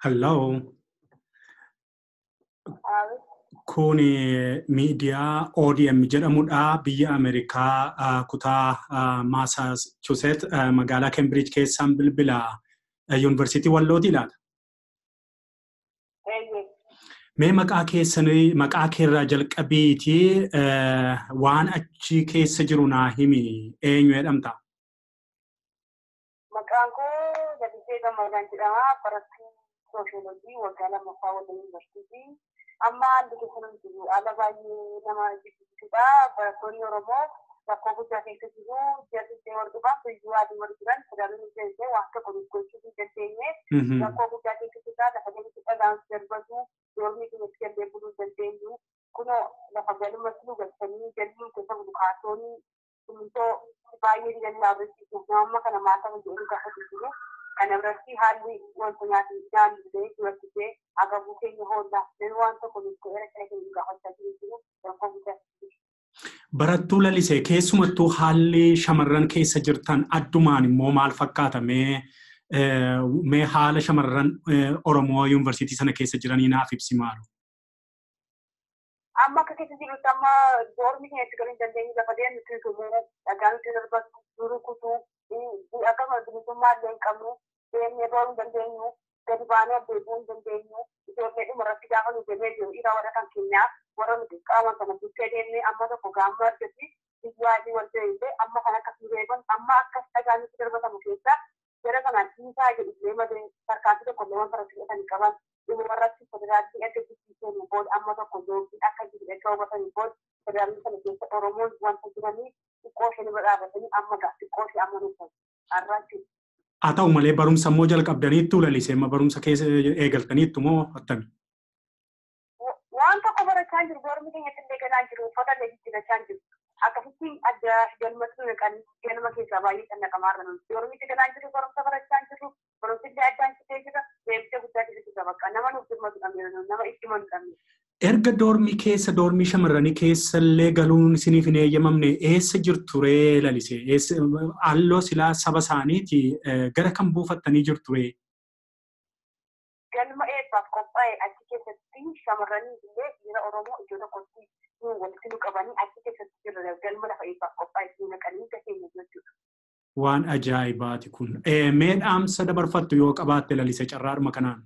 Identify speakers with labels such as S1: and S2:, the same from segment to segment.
S1: Hello. Kuni miidiyaa ODM jedhamudha. Biyya Ameerikaa kutaa Massachusetts magaalaa Cambridge keessaan bilbila Yuunivarsiitii Wallooti laata? Mee maqaa keerraa jalqabiiti waan achi keessa jiru naa himi eenyu jedhamta?
S2: Maqaan koo Jabisee Gammadaan jedhama. Barattuu Sooshoolojii waggaa lammaffaa Walloo Yuunivarsiitii. Amma haalli keessa jiru haala baay'ee nama jibbisiisudha. Barattoonni Oromoo rakkoo guddaa keessa jiru. Jaallatee wal dhufan biyyuu adii wal jiran tajaajila keessee waan tokko gochuu hin dandeenye. Rakkoo guddaa keessa jirra. Lafa deemsi dhagaan darbatu doormii keessatti gallee buluu dandeenyu. Kunoo lafa galumatti nu galchanii jalli keessa bulu kaatoonni simintoo baay'ee dilannaa irratti nama kana maataa jedhu gaafatu jiru. Kana biratti haalli wanta nyaati daandii duratti agabuu keenya hoollaa namni waan tokko nuti irra keenya gaafachaa jiru rakkoo guddaa.
S1: Barattuu Lalisee keessumattuu haalli shamarran keessa jirtan addumaan immoo maal fakkaata? Mee haala shamarran Oromoo Yuunivarsiitii sana keessa jiranii naaf ibsi maalu?
S2: Amma akka keessa jirutti amma doormii keenyatti galuu hin dandeenye lafa deemnu tumuu dhagaa nuti darbatu duruu kutuu akkasuma bilisummaa illee hin qabnu deemnee booruu hin dandeenyu gadi baanee deebi'uu hin dandeenyu ijoollee dhuma irratti gaafa nu deemee jiru dhiiraa warra kan keenyaa warra nuti qaama kana bukkee deemnee amma tokko gaamma argatti biyyaa adii wal ta'e amma kan akkas nu reeban amma akkas dhagaa nuti darbatamu keessa jara kanaan dhiisaa jedhee malee tarkaanfii tokko illee wanta irratti hidhatanii qaban dhumarratti federaalii erga jijjiiranii booda amma tokko yookiin akka jiru erga hubatanii booda federaalii sana keessa Oromoon wanta jiranii xiqqoo ishee nima dhaabatanii amma xiqqoo ishee amma nuufan arraachu.
S1: Haa ta'u malee barumsa immoo jalqabdaniittu Lalisee barumsa keessa eegaltaniittu moo attami?
S2: Waan tokko barachaa jiru doormii keenyatti illee galaan jiru uffata illee jijjiirachaa jiru. Akkasitti adda galmatti naqanii galma keessaa baay'ee kan naqamaarra nuti doormiitti galaan jiru barumsa barachaa jiru barumsi illee addaan citee jira deemtee guddaa keessatti bakka nama nuuf dhimma qabne nama itti himu qabne.
S1: Erga doormii shamarranii keessa illee galuun isiniif hin eeyyamamne eessa jirtu ree Lalisee? Halloo silaa saba isaaniiti gara kan buufattanii jirtu ree?
S2: Galma eebbaaf qophaa'e achi keessatti shamarranii illee dhiira Oromoo iddoo tokkotti walitti nu qabanii achi keessatti jirra galma lafa eebbaaf qophaa'e naqanii gaheenya jechuudha.
S1: Waan ajaa'ibaati kun. Mee dhaamsa dabarfattu yoo qabaatte Lalisee carraadhuma kanaan?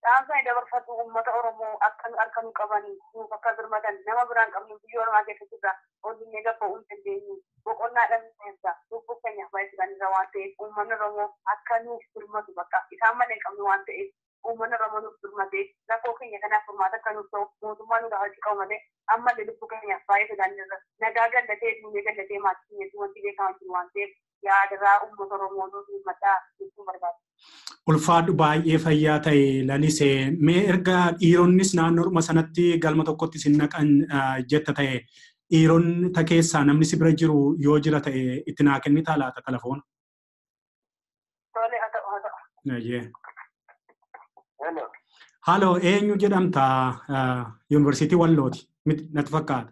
S2: Dhaamsa dabarfatu uummata Oromoo akka nu qabanii nuuf akka birmatan nama biraan qabnu biyya Oromaa keessa jirra onnee gabba'uu hin dandeenyu boqonnaa dhabneessa lubbuu keenyaaf baay'isanii irra waan ta'eef uummanni Oromoo akka nuuf birmatu bakka isaan malee qabnu waan ta'eef uummanni Oromoo nuuf birmatee rakkoo keenya kanaaf furmaata akka nuuf ta'u mootummaa nu gaafachuu qabu malee ammallee lubbuu keenyaaf baay'ee sodaannee irra nagaa gallatee duunee gallatee maatii keenyatti wanti beekamaa jiru waan ta'eef yaadaraa uummata Oromoo nuuf birmataa jechuun barbaada.
S1: Ulfaadhu baay'ee fayyaa ta'e Lalisee mee erga dhiironnis naannoodhuma sanatti galma tokkotti sin naqan jetta ta'e dhiironni ta keessaa namni si bira jiru yoo jira ta'e itti naa kennitaa laata telefoona?
S2: Tole haa ta'u.
S1: Haaloo eenyu jedhamta Yuunivarsiitii Wallooti natti fakkaata?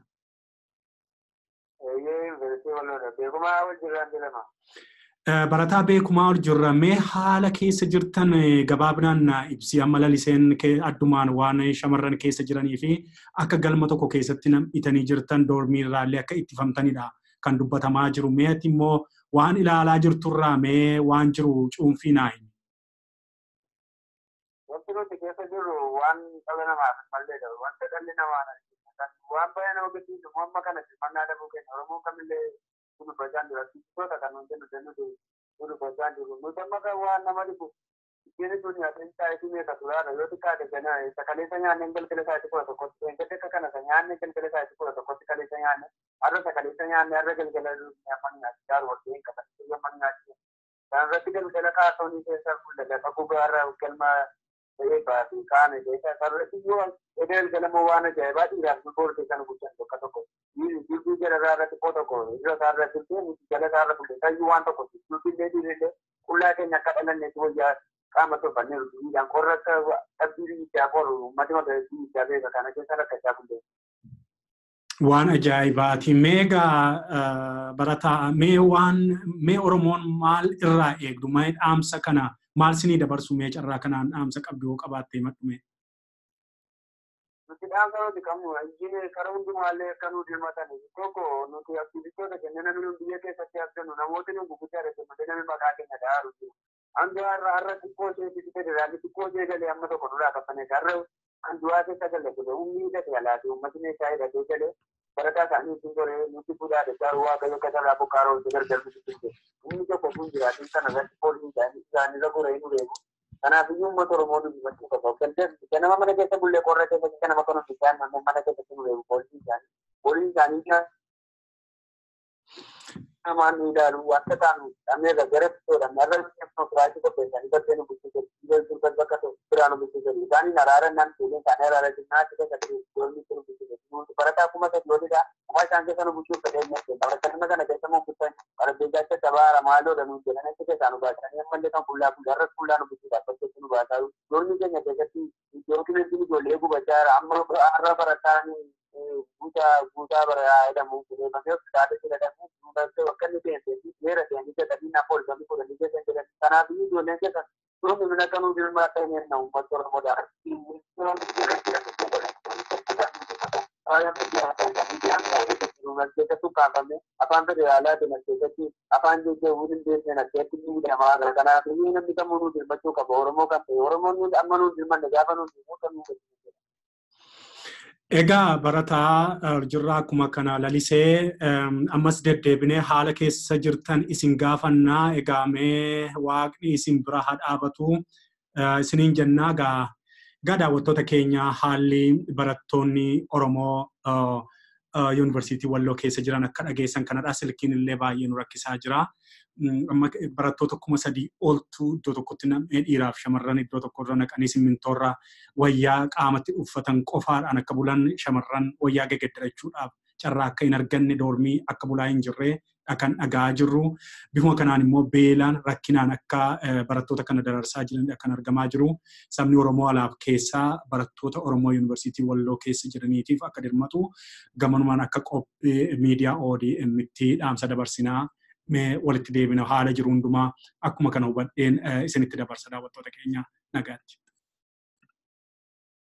S3: Yuunivarsiitii Walloodha. Beekumaa wal jiraan jedhama.
S1: Barataa beekumaa ol jirra mee haala keessa jirtan gabaabinaan ibsi amma Laliseen addumaan waan shamarran keessa jiranii fi akka galma tokko keessatti hidhamtanii jirtan doormii irraallee akka ittifamtanidha kan dubbatamaa jiru. Meeti immoo waan ilaalaa jirturraa mee waan jiru cuunfii naa himi.
S3: Wanti nuti keessa jirru waan dhala namaaf malleedha. Wanta dhalli namaa waan baay'ee nama gaddisiisu amma kana simannaa dhabuu keenya Oromoon kamillee kun bajaan jira tiktoota kan nuti nuti kun bajaan jiru nuti amma kan waan nama dhibu isheen tun yaadan taa'ee meeqa turaadha yoo xiqqaate ganaa sakaleessa nyaanneen galgala isaatti kudha tokkotti eeggate akka kana nyaannee galgala isaatti kudha tokkotti kaleessa nyaanne har'a sakaleessa nyaanne har'a galgala nyaamman nyaatti jaaru wal ta'een qabatti yomman nyaatti kan irratti galgala kaasonii keessa fuuldura gogaa irra galma eebbaa fi kaane keessa sarratti yoo galgalamoo waan ajaa'ibaa dhiiraaf boortee kan guddan tokko tokko jirbii jala irratti koo tokko irra isaarra jirtee jala isaarra fuudhee tayyuu waan tokko jirbii illee qullaa keenya akka dhalanneetti wayyaa qaama tolfanneeru biyyan qorra akka dhabbii biyyaa qoru uummati mata biyyaa beeka kana keessa rakkachaa fuudhee.
S1: Waan ajaa'ibaati. Meegaa barataa mee Oromoon maal irraa eegdu? Mee dhaamsa kana maal sinii dabarsu mee carraa kanaan dhaamsa qabdu yoo qabaatte madhume.
S3: Nuti dhaamsa nuti qabnu injiin karaa hundumaallee akka nu dirmatan tokko nuti aktivistoota kennana nu biyya keessatti argannu namooti nu guguddaa dhaggeeffate namni maqaa keenya dhaaru jiru. Hanga har'a xiqqoo ishee federaalli xiqqoo ishee galee amma tokko duraa qabbane har'a kan du'aa keessa galee ture humni hidhate alaati uummatni isaa hidhatee galee barataa isaanii ittiin ture nuti fuudhaa dhaggaa waaqayyo katarraa bokkaaroo itti gargar bitu humni tokko kun jiraatin sana irratti poolisiin isaanii irra goree nu reebu. Kanaaf iyyuu uummata Oromoo nuti hubachuu qaba. Ganama mana keessa bullee qorra keessatti kan nama kanuun bishaan mana keessatti nu reebu poolisiin isaanii namaan nu ilaalu wanta taanu dhameerra gara fitoodhaan irra teknookiraasii qopheessanii baddee nu bulchuu jedhu biyya bakka biraa nu bulchuu jedhu isaaniin araaran naan fuulee isaanii araara jinnaatti keessatti doonii nu bulchuu jedhu nuti barataa kuma sadii olidha kuma isaan keessa nu bulchuu fedheenya keessa barataa kana keessa moo bulchan arbejaacha tabaara maaloodha nu jedhan achi keessaa nu baasanii ammallee kan fuullaa arras fuullaa nu bulchuudhaaf bakkeetti nu baasaa doonii keenya keessatti dookimentiin ijoollee gubachaa amma har'a barataan guutaa baraa jedhamu kunuunfamee hospitaala jedhamu bakka bakka inni deemtee seera deemee jedhanii na poolisanii fuudhanii keessa jedhan kanaaf ijoolleen keessa turuu mina kanuu dirmaa ta'een na uummata Oromoodha. Keessattuu kaafame afaan federaalaa deeman keessatti afaan jajjabuu hin deemneen akkeetti miidhamaa kanaaf namni kamuu nu dirmachuu qaba Oromoo kan ta'e Oromoon amma nu dirmanne gaafa nu dirmuu kan nu
S1: Egaa barataa jirraa akkuma kana lalisee ammas deddeebinee haala keessa jirtan isin gaafannaa egaa mee waaqni isin bira haa dhaabatu isiniin jennaa gaa daawwattoota keenya haalli barattoonni Oromoo yuunivarsiitii Walloo keessa jiran akka dhageessan kanadha silkiin illee baay'ee nu rakkisaa jira. Amma barattoota 3,000 oltu iddoo tokkotti nam'ee dhiiraaf shamarran iddoo tokkorra naqanii simmintoorra wayyaa qaamatti uffatan qofaadhaan akka bulan shamarran wayyaa geggeddarachuudhaaf carraa akka hin arganne doormii akka bulaa hin jirre kan dhagaa jirru. Bifuma kanaan immoo beelaan rakkinaan akka barattoota kana dararsaa jiran kan argamaa jiru. Sabni Oromoo alaaf keessaa barattoota Oromoo yuunivarsiitii Walloo keessa jiraniitiif akka dirmatu gamanumaan akka qophii miidiyaa ODM'tti dhaamsa dabarsinaa. Mee walitti deebina haala jiru hundumaa akkuma kana hubadheen isinitti dabarsa daawwattoota keenya nagaatti.